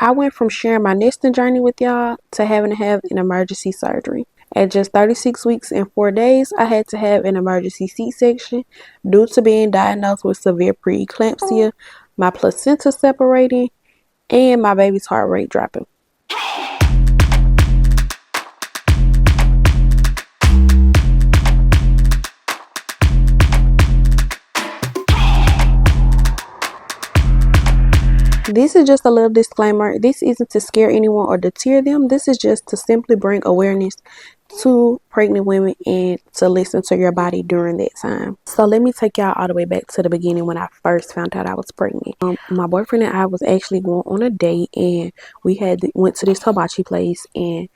I went from sharing my nesting journey with y'all to having to have an emergency surgery. At just 36 weeks and 4 days, I had to have an emergency C-section due to being diagnosed with severe preeclampsia, my placenta separating, and my baby's heart rate dropping. This is just a little disclaimer. This isn't to scare anyone or deter them. This is just to simply bring awareness to pregnant women and to listen to your body during that time. So let me take y'all all the way back to the beginning when I first found out I was pregnant. My boyfriend and I was actually going on a date, and we went to this hibachi place, and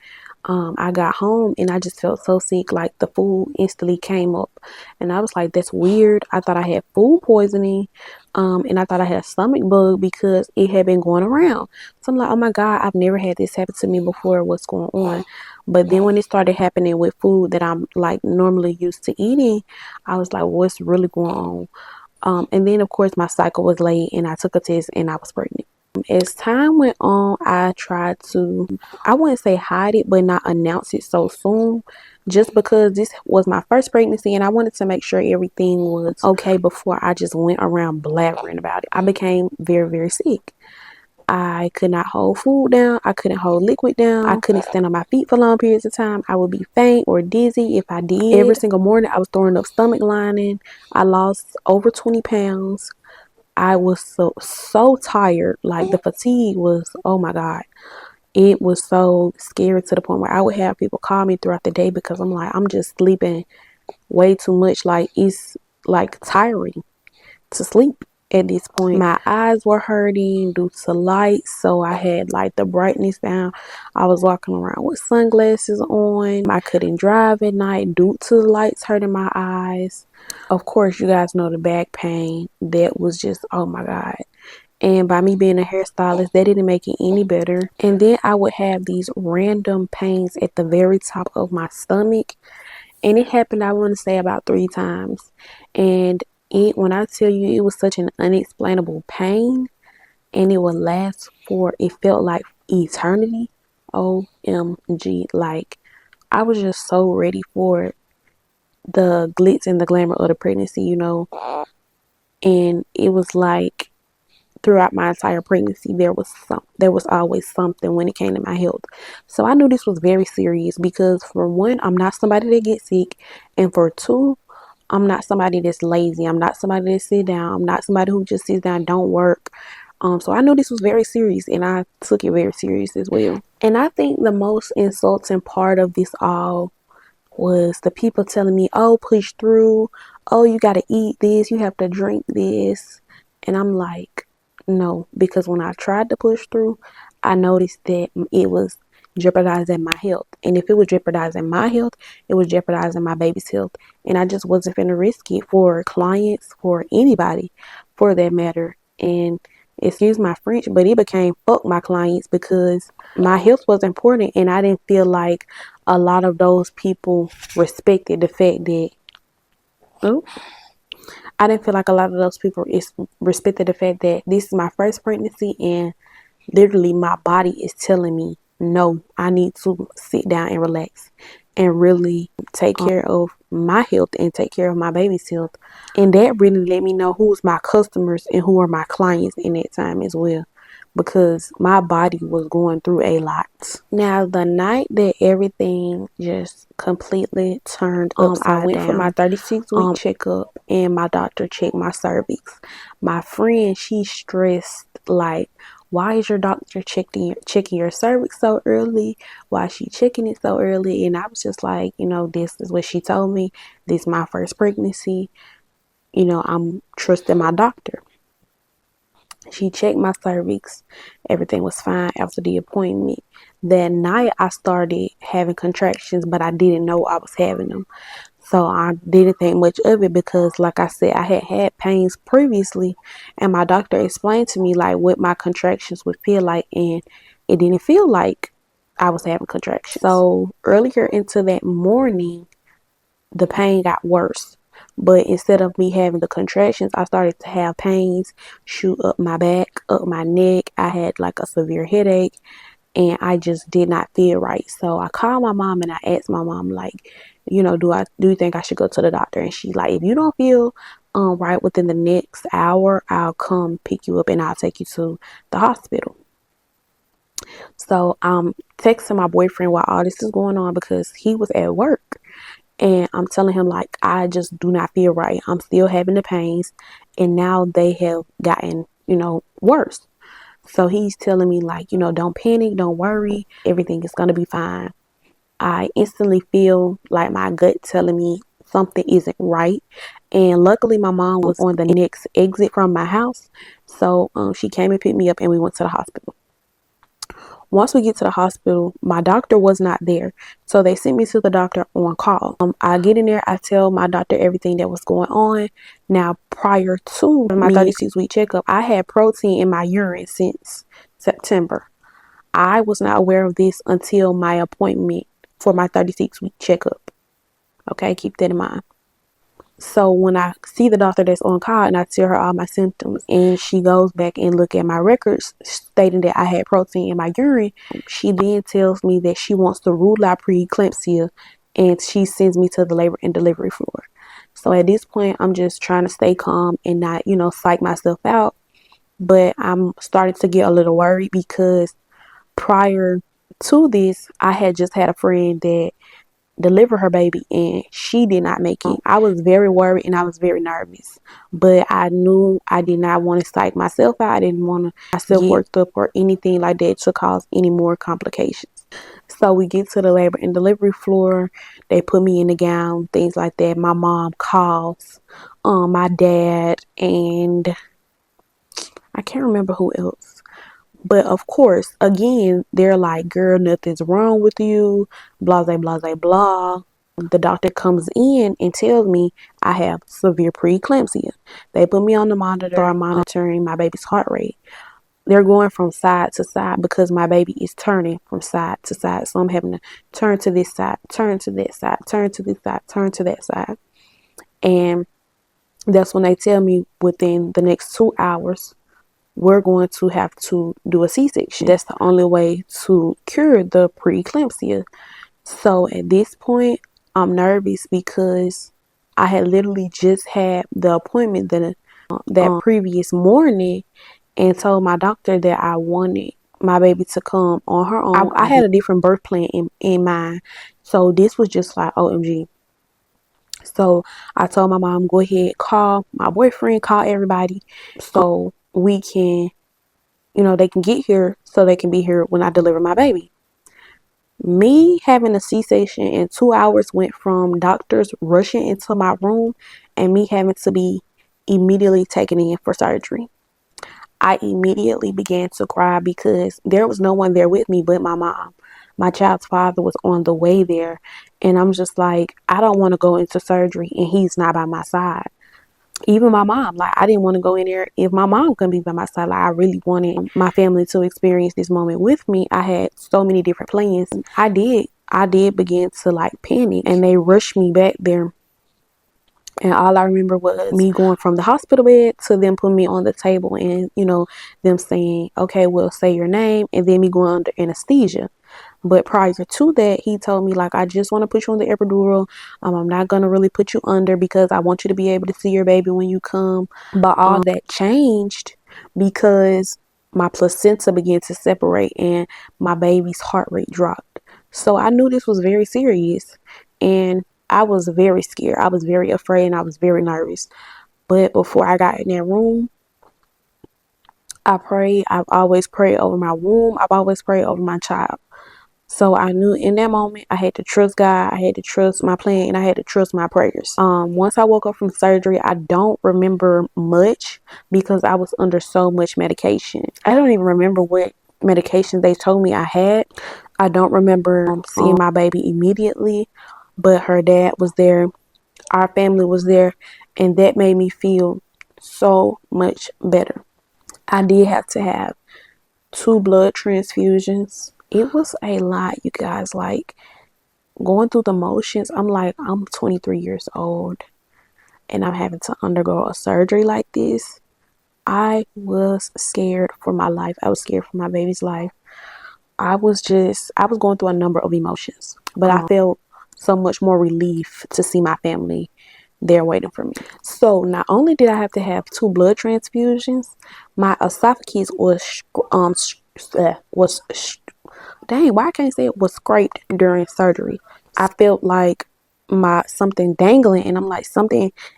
I got home and I just felt so sick. Like the food instantly came up, and I was like, that's weird. I thought I had food poisoning, and I thought I had a stomach bug because it had been going around. So I'm like, oh my God, I've never had this happen to me before. What's going on? But then when it started happening with food that I'm like normally used to eating, I was like, what's really going on? And then of course my cycle was late, and I took a test and I was pregnant. As time went on, I tried to, I wouldn't say hide it, but not announce it so soon, just because this was my first pregnancy and I wanted to make sure everything was okay before I just went around blabbering about it. I became very, very sick. I could not hold food down. I couldn't hold liquid down. I couldn't stand on my feet for long periods of time. I would be faint or dizzy if I did. Every single morning I was throwing up stomach lining. I lost over 20 pounds. I was so tired. Like the fatigue was, oh my God. It was so scary to the point where I would have people call me throughout the day because I'm like, I'm just sleeping way too much. Like it's like tiring to sleep at this point. My eyes were hurting due to light, so I had like the brightness down. I was walking around with sunglasses on. I couldn't drive at night due to the lights hurting my eyes. Of course, you guys know the back pain. That was just, oh my God. And by me being a hairstylist, that didn't make it any better. And then I would have these random pains at the very top of my stomach. And it happened, I want to say, about 3 times. And when I tell you, it was such an unexplainable pain, and it would last for, it felt like eternity. OMG. Like, I was just so ready for the glitz and the glamour of the pregnancy, you know. And it was like throughout my entire pregnancy, there was always something when it came to my health. So I knew this was very serious because, for one, I'm not somebody that gets sick, and for two, I'm not somebody that's lazy. I'm not somebody that sit down. I'm not somebody who just sits down and don't work. So I knew this was very serious, and I took it very serious as well. And I think the most insulting part of this all was the people telling me, oh, push through. Oh, you got to eat this. You have to drink this. And I'm like, no, because when I tried to push through, I noticed that it was jeopardizing my health. And if it was jeopardizing my health, it was jeopardizing my baby's health. And I just wasn't going to risk it for clients, for anybody, for that matter. And excuse my French, but it became fuck my clients because my health was important, and I didn't feel like a lot of those people respected the fact that, I didn't feel like a lot of those people respected the fact that this is my first pregnancy, and literally my body is telling me, no, I need to sit down and relax and really take care of my health and take care of my baby's health. And that really let me know who's my customers and who are my clients in that time as well, because my body was going through a lot. Now, the night that everything just completely turned upside down, I went for my 36-week checkup, and my doctor checked my cervix. My friend, she stressed like, why is your doctor checking your cervix so early? Why is she checking it so early? And I was just like, you know, this is what she told me. This is my first pregnancy. You know, I'm trusting my doctor. She checked my cervix. Everything was fine after the appointment. That night, I started having contractions, but I didn't know I was having them. So I didn't think much of it because, like I said, I had had pains previously, and my doctor explained to me like what my contractions would feel like, and it didn't feel like I was having contractions. So earlier into that morning, the pain got worse. But instead of me having the contractions, I started to have pains shoot up my back, up my neck. I had like a severe headache, and I just did not feel right. So I called my mom and I asked my mom, like, do you think I should go to the doctor? And she's like, if you don't feel right within the next hour, I'll come pick you up and I'll take you to the hospital. So I'm texting my boyfriend while all this is going on because he was at work. And I'm telling him, like, I just do not feel right. I'm still having the pains. And now they have gotten, worse. So he's telling me, like, don't panic, don't worry. Everything is going to be fine. I instantly feel like my gut telling me something isn't right. And luckily, my mom was on the next exit from my house. So she came and picked me up and we went to the hospital. Once we get to the hospital, my doctor was not there. So they sent me to the doctor on call. I get in there, I tell my doctor everything that was going on. Now, prior to my 36-week checkup, I had protein in my urine since September. I was not aware of this until my appointment for my 36-week checkup. Okay, keep that in mind. So when I see the doctor that's on call and I tell her all my symptoms and she goes back and look at my records stating that I had protein in my urine, she then tells me that she wants to rule out preeclampsia and she sends me to the labor and delivery floor. So at this point, I'm just trying to stay calm and not, psych myself out. But I'm starting to get a little worried because prior to this, I had just had a friend that deliver her baby and she did not make it. I was very worried and I was very nervous, but I knew I did not want to psych myself out. I didn't want to myself worked up or anything like that to cause any more complications. So we get to the labor and delivery floor. They put me in the gown, things like that. My mom calls my dad, and I can't remember who else. But of course, again, they're like, girl, nothing's wrong with you, blah, blah, blah, blah, blah. The doctor comes in and tells me I have severe preeclampsia. They put me on the monitor, start monitoring my baby's heart rate. They're going from side to side because my baby is turning from side to side. So I'm having to turn to this side, turn to that side, turn to this side, turn to that side. And that's when they tell me within the next 2 hours, we're going to have to do a C-section. That's the only way to cure the preeclampsia. So at this point, I'm nervous because I had literally just had the appointment that previous morning and told my doctor that I wanted my baby to come on her own. I had a different birth plan in mind. So this was just like, OMG. So I told my mom, go ahead, call my boyfriend, call everybody so we can, they can get here so they can be here when I deliver my baby. Me having a C-section in 2 hours went from doctors rushing into my room and me having to be immediately taken in for surgery. I immediately began to cry because there was no one there with me but my mom. My child's father was on the way there, and I'm just like, I don't want to go into surgery and he's not by my side. Even my mom, like, I didn't want to go in there if my mom couldn't be by my side. Like, I really wanted my family to experience this moment with me. I had so many different plans. I did begin to like panic, and they rushed me back there. And all I remember was me going from the hospital bed to them putting me on the table and, them saying, okay, well, say your name, and then me going under anesthesia. But prior to that, he told me, like, I just want to put you on the epidural. I'm not going to really put you under because I want you to be able to see your baby when you come. But all that changed because my placenta began to separate and my baby's heart rate dropped. So I knew this was very serious. And I was very scared. I was very afraid and I was very nervous. But before I got in that room, I prayed. I've always prayed over my womb. I've always prayed over my child. So I knew in that moment I had to trust God, I had to trust my plan, and I had to trust my prayers. Once I woke up from surgery, I don't remember much because I was under so much medication. I don't even remember what medication they told me I had. I don't remember seeing my baby immediately, but her dad was there. Our family was there, and that made me feel so much better. I did have to have 2 blood transfusions. It was a lot, you guys, like going through the motions. I'm like, I'm 23 years old. and I'm having to undergo a surgery like this, I was scared for my life. I was scared for my baby's life. I was going through a number of emotions, but I felt so much more relief to see my family there waiting for me. So not only did I have to have 2 blood transfusions, my esophagus dang, why I can't say it was scraped during surgery. I felt like my something dangling, and I'm like,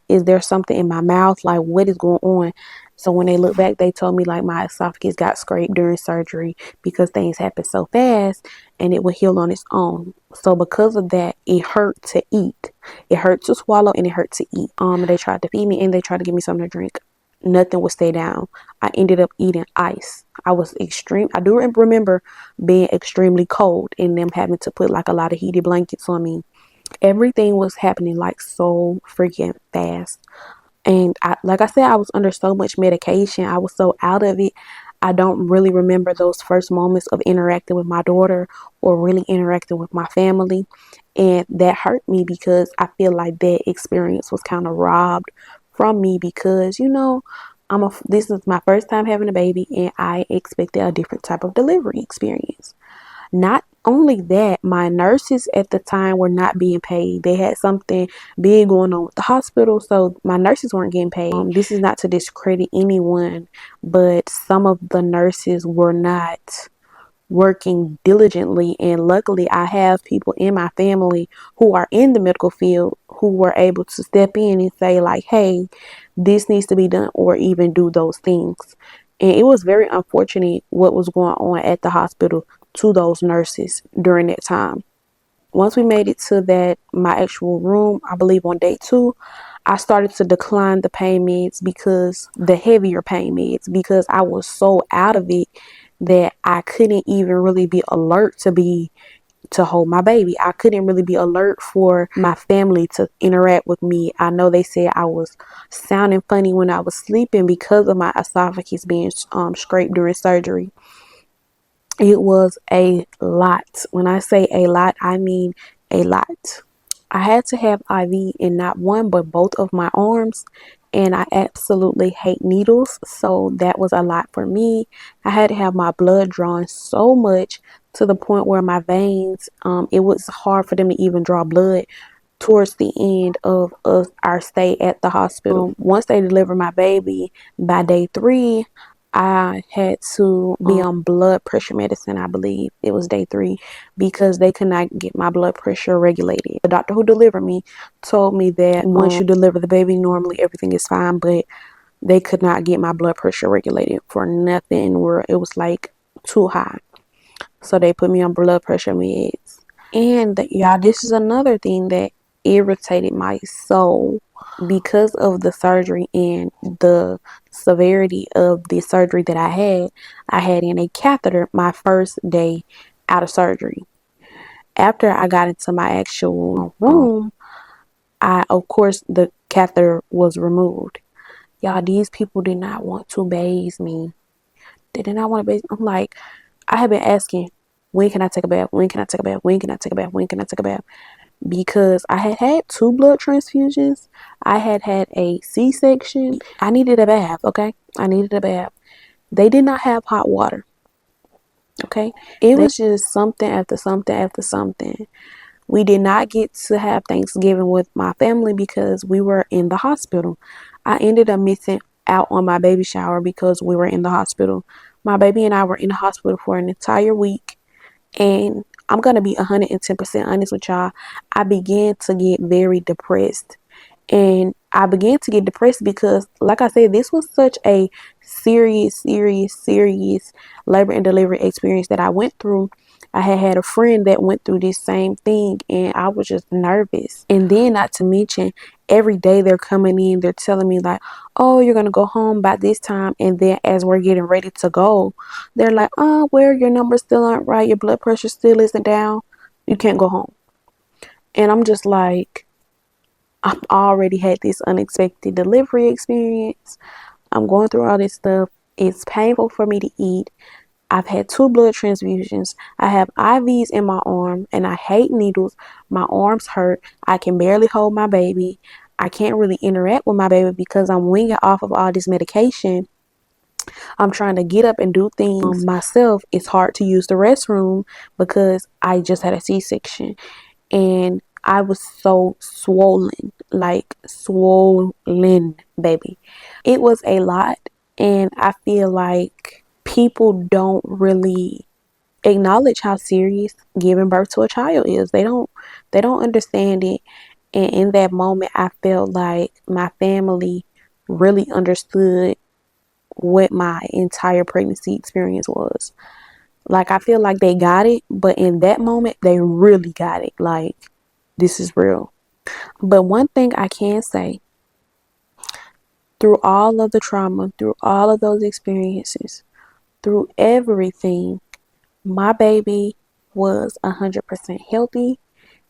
is there something in my mouth? Like, what is going on? So when they look back, they told me like my esophagus got scraped during surgery because things happen so fast and it will heal on its own. So because of that, it hurt to eat. It hurt to swallow and it hurt to eat. They tried to feed me and they tried to give me something to drink. Nothing would stay down. I ended up eating ice. I do remember being extremely cold and them having to put like a lot of heated blankets on me. Everything was happening like so freaking fast. And like I said, I was under so much medication. I was so out of it. I don't really remember those first moments of interacting with my daughter or really interacting with my family. And that hurt me because I feel like that experience was kind of robbed from me because, this is my first time having a baby and I expected a different type of delivery experience. Not only that, my nurses at the time were not being paid. They had something big going on with the hospital, so my nurses weren't getting paid. This is not to discredit anyone, but some of the nurses were not working diligently, and luckily I have people in my family who are in the medical field who were able to step in and say like, hey, this needs to be done, or even do those things. And it was very unfortunate what was going on at the hospital to those nurses during that time. Once we made it to my actual room, I believe on day 2, I started to decline the pain meds, the heavier pain meds, because I was so out of it that I couldn't even really be alert to hold my baby. I couldn't really be alert for my family to interact with me. I know they said I was sounding funny when I was sleeping because of my esophagus being scraped during surgery. It was a lot. When I say a lot, I mean a lot. I had to have IV in not one but both of my arms, and I absolutely hate needles, so that was a lot for me. I had to have my blood drawn so much to the point where my veins, it was hard for them to even draw blood towards the end of our stay at the hospital. Once they delivered my baby, by day 3, I had to be on blood pressure medicine. I believe it was day 3 because they could not get my blood pressure regulated. The doctor who delivered me told me that once you deliver the baby, normally everything is fine, but they could not get my blood pressure regulated for nothing, where it was like too high. So they put me on blood pressure meds. And y'all, this is another thing that irritated my soul. Because of the surgery and the severity of the surgery that I had in a catheter my first day out of surgery. After I got into my actual room, of course, the catheter was removed. Y'all, these people did not want to bathe me. They did not want to bathe. I'm like, I have been asking, when can I take a bath? When can I take a bath? When can I take a bath? When can I take a bath? Because I had 2 blood transfusions. I had a C-section. I needed a bath, okay? I needed a bath. They did not have hot water, okay? It was just something after something after something. We did not get to have Thanksgiving with my family because we were in the hospital. I ended up missing out on my baby shower because we were in the hospital. My baby and I were in the hospital for an entire week. And I'm going to be 110% honest with y'all. I began to get very depressed. And I began to get depressed because, like I said, this was such a serious labor and delivery experience that I went through. I had a friend that went through this same thing, and I was just nervous. And then, not to mention, every day they're coming in, they're telling me like, oh, you're going to go home by this time. And then as we're getting ready to go, they're like, oh, well, your numbers still aren't right. Your blood pressure still isn't down. You can't go home. And I'm just like, I've already had this unexpected delivery experience. I'm going through all this stuff. It's painful for me to eat. I've had 2 blood transfusions. I have IVs in my arm and I hate needles. My arms hurt. I can barely hold my baby. I can't really interact with my baby because I'm winging off of all this medication. I'm trying to get up and do things myself. It's hard to use the restroom because I just had a C-section and I was so swollen, like swollen, baby. It was a lot, and I feel like people don't really acknowledge how serious giving birth to a child is. They don't understand it. And in that moment, I felt like my family really understood what my entire pregnancy experience was. Like, I feel like they got it, but in that moment, they really got it. Like, this is real. But one thing I can say, through all of the trauma, through all of those experiences, through everything, my baby was 100% healthy.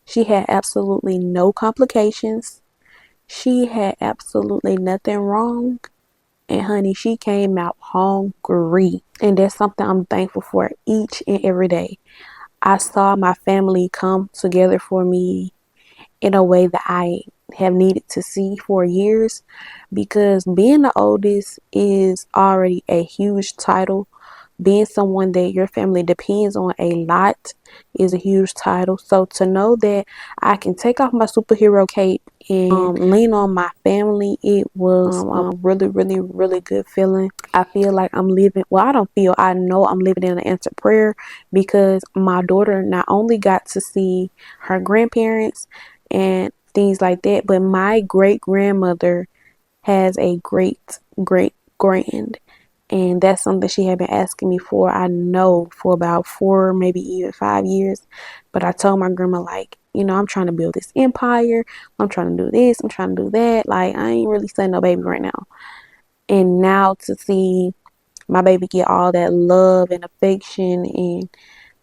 She had absolutely no complications. She had absolutely nothing wrong. And honey, she came out hungry. And that's something I'm thankful for each and every day. I saw my family come together for me in a way that I have needed to see for years, because being the oldest is already a huge title. Being someone that your family depends on a lot is a huge title. So to know that I can take off my superhero cape and lean on my family, it was a really, really, really good feeling. I feel like I'm living, well, I know I'm living in an answered prayer, because my daughter not only got to see her grandparents and things like that, but my great grandmother has a great great grand, and that's something she had been asking me for, I know, for about 4, maybe even 5 years. But I told my grandma, like, I'm trying to build this empire, I'm trying to do this, I'm trying to do that, like, I ain't really saying no baby right now. And now to see my baby get all that love and affection and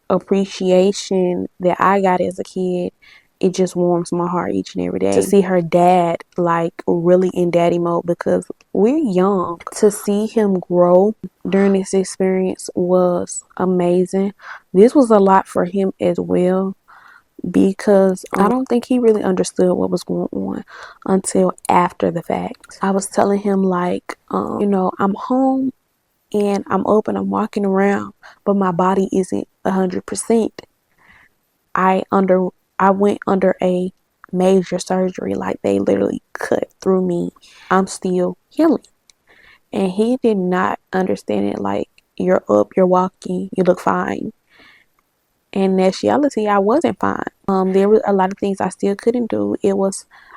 appreciation that I got as a kid, it just warms my heart each and every day. To see her dad like really in daddy mode, because we're young. To see him grow during this experience was amazing. This was a lot for him as well, because I don't think he really understood what was going on until after the fact. I was telling him like, I'm home and I'm up and I'm walking around, but my body isn't 100%. I went under a major surgery, like they literally cut through me. I'm still healing. And he did not understand it. Like, you're up, you're walking, you look fine. In actuality, I wasn't fine. There were a lot of things I still couldn't do.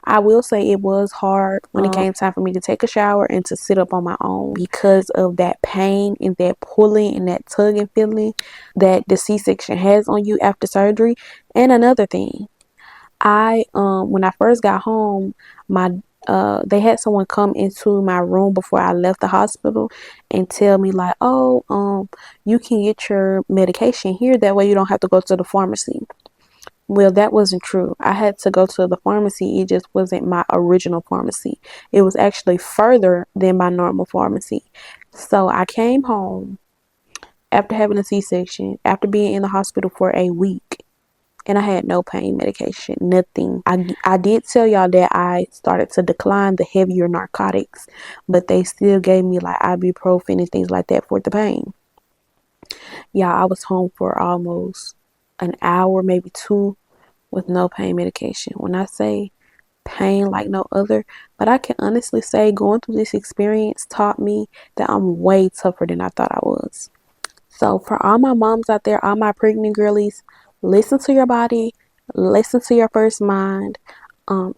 I will say it was hard when it came time for me to take a shower and to sit up on my own, because of that pain and that pulling and that tugging feeling that the C-section has on you after surgery. And another thing, when I first got home, they had someone come into my room before I left the hospital and tell me like, oh, you can get your medication here, that way you don't have to go to the pharmacy. Well, that wasn't true. I had to go to the pharmacy. It just wasn't my original pharmacy. It was actually further than my normal pharmacy. So I came home after having a C-section, after being in the hospital for a week, and I had no pain medication, nothing. I did tell y'all that I started to decline the heavier narcotics, but they still gave me like ibuprofen and things like that for the pain. Yeah, I was home for almost an hour, maybe 2, with no pain medication. When I say pain like no other, but I can honestly say going through this experience taught me that I'm way tougher than I thought I was. So for all my moms out there, all my pregnant girlies, listen to your body, listen to your first mind.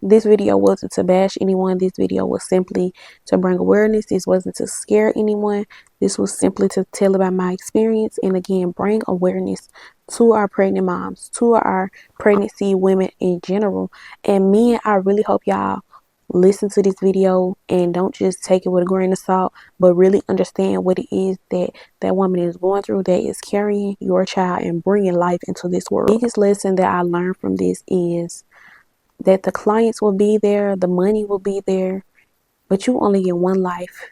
This video wasn't to bash anyone. This video was simply to bring awareness. This wasn't to scare anyone. This was simply to tell about my experience, and again, bring awareness to our pregnant moms, to our pregnancy women in general. And I really hope y'all listen to this video and don't just take it with a grain of salt, but really understand what it is that that woman is going through, that is carrying your child and bringing life into this world. The biggest lesson that I learned from this is that the clients will be there, the money will be there, but you only get one life.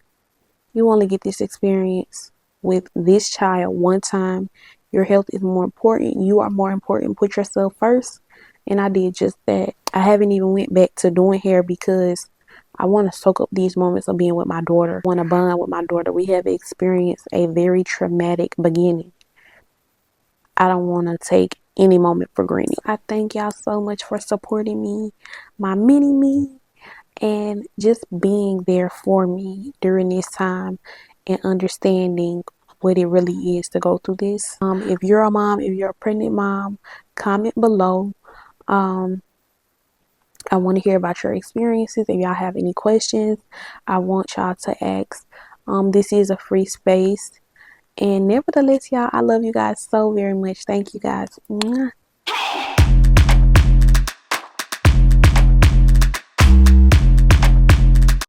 You only get this experience with this child one time. Your health is more important. You are more important. Put yourself first, and I did just that. I haven't even went back to doing hair because I want to soak up these moments of being with my daughter. I want to bond with my daughter. We have experienced a very traumatic beginning. I don't want to take any moment for granted. I thank y'all so much for supporting me, my mini me, and just being there for me during this time and understanding what it really is to go through this. If you're a mom, if you're a pregnant mom, comment below. I want to hear about your experiences. If y'all have any questions, I want y'all to ask. This is a free space. And nevertheless, y'all, I love you guys so very much. Thank you guys. Mwah.